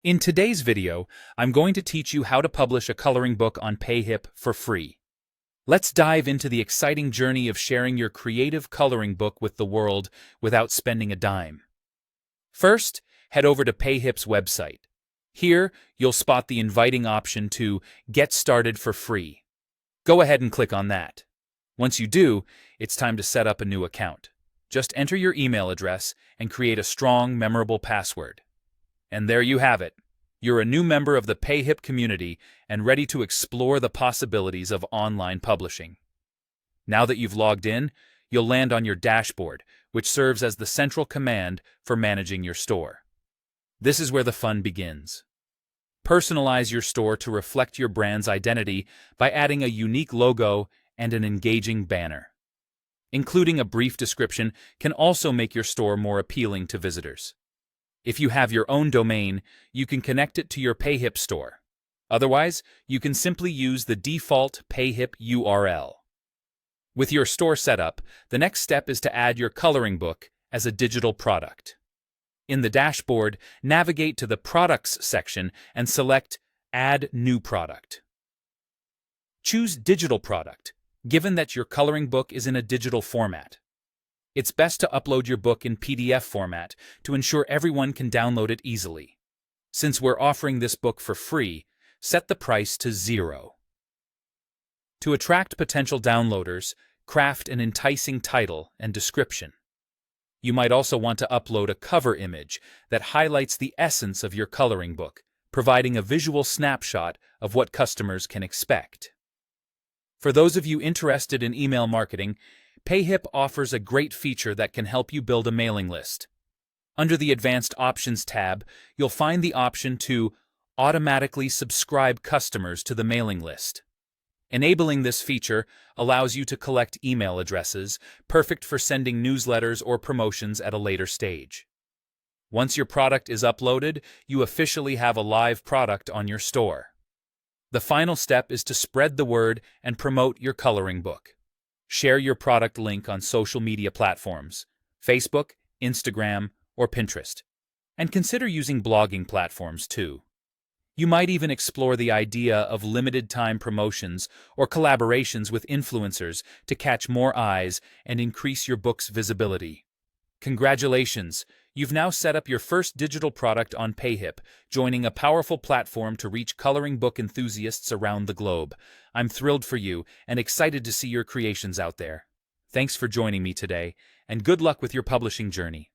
In today's video, I'm going to teach you how to publish a coloring book on Payhip for free. Let's dive into the exciting journey of sharing your creative coloring book with the world without spending a dime. First, head over to Payhip's website. Here, you'll spot the inviting option to Get Started for Free. Go ahead and click on that. Once you do, it's time to set up a new account. Just enter your email address and create a strong, memorable password. And there you have it. You're a new member of the Payhip community and ready to explore the possibilities of online publishing. Now that you've logged in, you'll land on your dashboard, which serves as the central command for managing your store. This is where the fun begins. Personalize your store to reflect your brand's identity by adding a unique logo and an engaging banner. Including a brief description can also make your store more appealing to visitors. If you have your own domain, you can connect it to your Payhip store. Otherwise, you can simply use the default Payhip URL. With your store set up, the next step is to add your coloring book as a digital product. In the dashboard, navigate to the Products section and select Add New Product. Choose Digital Product, given that your coloring book is in a digital format. It's best to upload your book in PDF format to ensure everyone can download it easily. Since we're offering this book for free, set the price to $0. To attract potential downloaders, craft an enticing title and description. You might also want to upload a cover image that highlights the essence of your coloring book, providing a visual snapshot of what customers can expect. For those of you interested in email marketing, Payhip offers a great feature that can help you build a mailing list. Under the Advanced Options tab, you'll find the option to automatically subscribe customers to the mailing list. Enabling this feature allows you to collect email addresses, perfect for sending newsletters or promotions at a later stage. Once your product is uploaded, you officially have a live product on your store. The final step is to spread the word and promote your coloring book. Share your product link on social media platforms, Facebook, Instagram, or Pinterest. And consider using blogging platforms too. You might even explore the idea of limited-time promotions or collaborations with influencers to catch more eyes and increase your book's visibility. Congratulations! You've now set up your first digital product on Payhip, joining a powerful platform to reach coloring book enthusiasts around the globe. I'm thrilled for you and excited to see your creations out there. Thanks for joining me today, and good luck with your publishing journey.